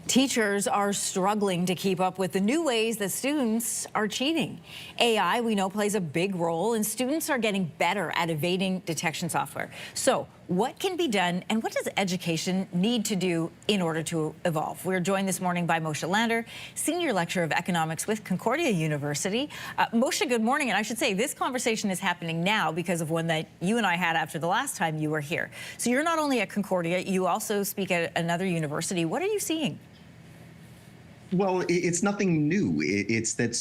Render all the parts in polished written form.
Teachers are struggling to keep up with the new ways that students are cheating. AI, we know, plays a big role, and students are getting better at evading detection software. So what can be done, and what does education need to do in order to evolve? We're joined this morning by Moshe Lander, Senior Lecturer of Economics with Concordia University. Moshe, good morning. And I should say this conversation is happening now because of one that you and I had after the last time you were here. So you're not only at Concordia, you also speak at another university. What are you seeing? Well, it's nothing new. It's that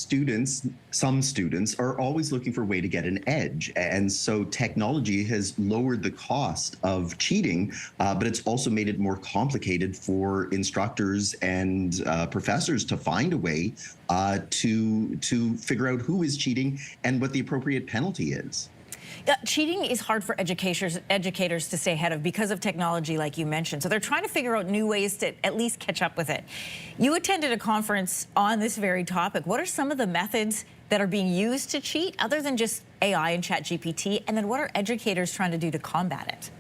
some students are always looking for a way to get an edge. And so technology has lowered the cost of cheating, but it's also made it more complicated for instructors and professors to find a way to figure out who is cheating and what the appropriate penalty is. Cheating is hard for educators to stay ahead of because of technology, like you mentioned. So they're trying to figure out new ways to at least catch up with it. You attended a conference on this very topic. What are some of the methods that are being used to cheat other than just AI and ChatGPT? And then what are educators trying to do to combat it?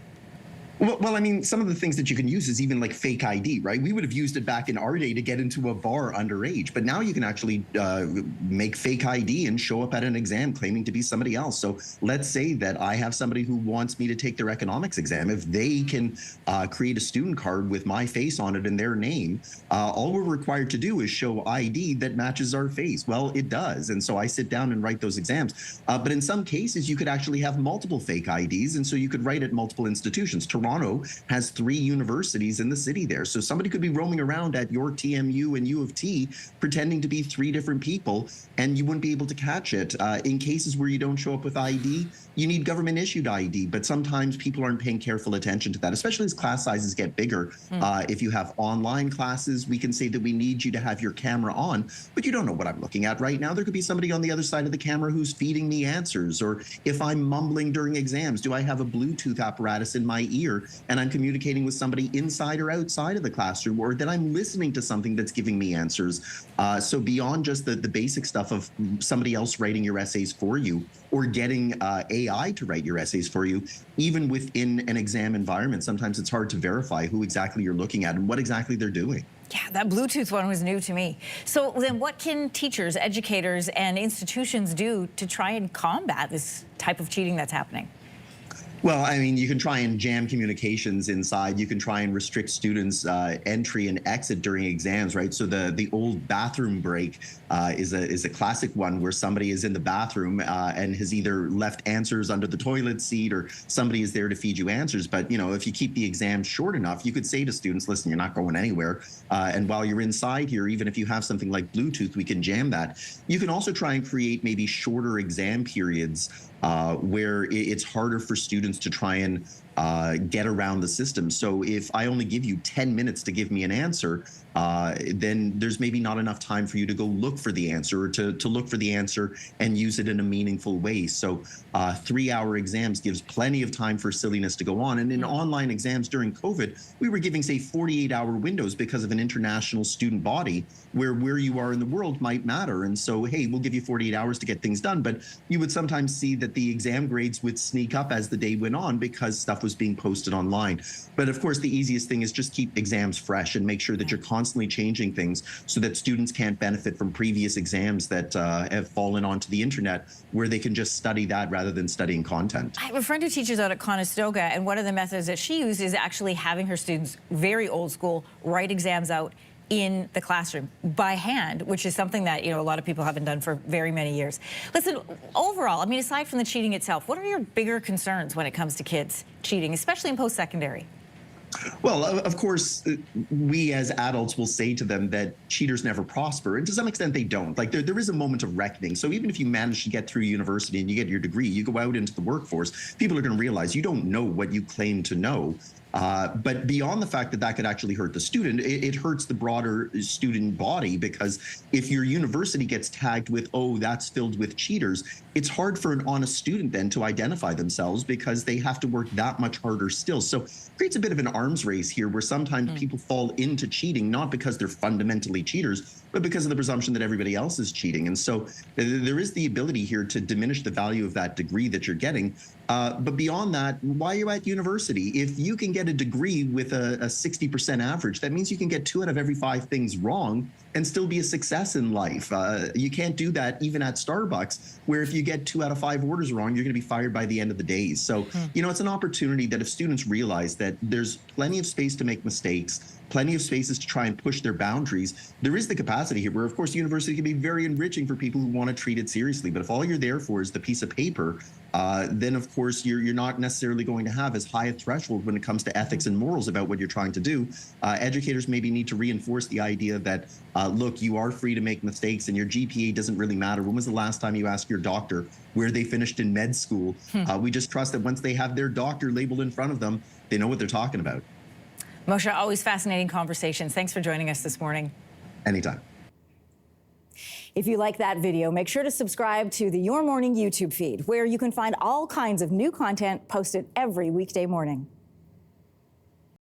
Well, I mean, some of the things that you can use is even like fake ID, right? We would have used it back in our day to get into a bar underage, but now you can actually make fake ID and show up at an exam claiming to be somebody else. So let's say that I have somebody who wants me to take their economics exam. If they can create a student card with my face on it and their name, all we're required to do is show ID that matches our face. Well, it does. And so I sit down and write those exams. But in some cases, you could actually have multiple fake IDs. And so you could write at multiple institutions. Toronto has 3 universities in the city there. So somebody could be roaming around at your TMU and U of T pretending to be 3 different people, and you wouldn't be able to catch it. In cases where you don't show up with ID, you need government issued ID, but sometimes people aren't paying careful attention to that, especially as class sizes get bigger. If you have online classes, we can say that we need you to have your camera on, but you don't know what I'm looking at right now. There could be somebody on the other side of the camera who's feeding me answers, or if I'm mumbling during exams, do I have a Bluetooth apparatus in my ear and I'm communicating with somebody inside or outside of the classroom, or that I'm listening to something that's giving me answers. So beyond just the basic stuff of somebody else writing your essays for you, or getting AI to write your essays for you, even within an exam environment, sometimes it's hard to verify who exactly you're looking at and what exactly they're doing. Yeah, that Bluetooth one was new to me. So then what can teachers, educators, and institutions do to try and combat this type of cheating that's happening? Well, I mean, you can try and jam communications inside. You can try and restrict students' entry and exit during exams, right? So the old bathroom break is a classic one where somebody is in the bathroom and has either left answers under the toilet seat, or somebody is there to feed you answers. But, you know, if you keep the exam short enough, you could say to students, listen, you're not going anywhere. And while you're inside here, even if you have something like Bluetooth, we can jam that. You can also try and create maybe shorter exam periods where it's harder for students to try and get around the system. So if I only give you 10 minutes to give me an answer, then there's maybe not enough time for you to go look for the answer, or to look for the answer and use it in a meaningful way. So 3-hour exams gives plenty of time for silliness to go on. And in online exams during COVID, we were giving, say, 48-hour windows because of an international student body where you are in the world might matter. And so, hey, we'll give you 48 hours to get things done. But you would sometimes see that the exam grades would sneak up as the day went on because stuff was being posted online. But of course, the easiest thing is just keep exams fresh and make sure that you're constantly changing things so that students can't benefit from previous exams that have fallen onto the internet, where they can just study that rather than studying content. I have a friend who teaches out at Conestoga, and one of the methods that she uses is actually having her students, very old school, write exams out in the classroom by hand, which is something that, you know, a lot of people haven't done for very many years. Listen, overall, I mean, aside from the cheating itself, what are your bigger concerns when it comes to kids cheating, especially in post-secondary? Well, of course, we as adults will say to them that cheaters never prosper, and to some extent they don't. Like there is a moment of reckoning. So even if you manage to get through university and you get your degree, you go out into the workforce, people are going to realize you don't know what you claim to know. But beyond the fact that that could actually hurt the student, it hurts the broader student body, because if your university gets tagged with, oh, that's filled with cheaters, it's hard for an honest student then to identify themselves, because they have to work that much harder still. So it creates a bit of an arms race here, where sometimes people fall into cheating, not because they're fundamentally cheaters, but because of the presumption that everybody else is cheating. And so there is the ability here to diminish the value of that degree that you're getting. But beyond that, why are you at university? If you can get get a degree with a 60% average. That means you can get 2 out of every 5 things wrong and still be a success in life. You can't do that even at Starbucks, where if you get 2 out of 5 orders wrong, you're going to be fired by the end of the day. So, you know, it's an opportunity that if students realize that there's plenty of space to make mistakes, plenty of spaces to try and push their boundaries, there is the capacity here where, of course, university can be very enriching for people who want to treat it seriously. But if all you're there for is the piece of paper, then, of course, you're not necessarily going to have as high a threshold when it comes to ethics and morals about what you're trying to do. Educators maybe need to reinforce the idea that, look, you are free to make mistakes and your GPA doesn't really matter. When was the last time you asked your doctor where they finished in med school? We just trust that once they have their doctor labeled in front of them, they know what they're talking about. Moshe, always fascinating conversations. Thanks for joining us this morning. Anytime. If you like that video, make sure to subscribe to the Your Morning YouTube feed, where you can find all kinds of new content posted every weekday morning.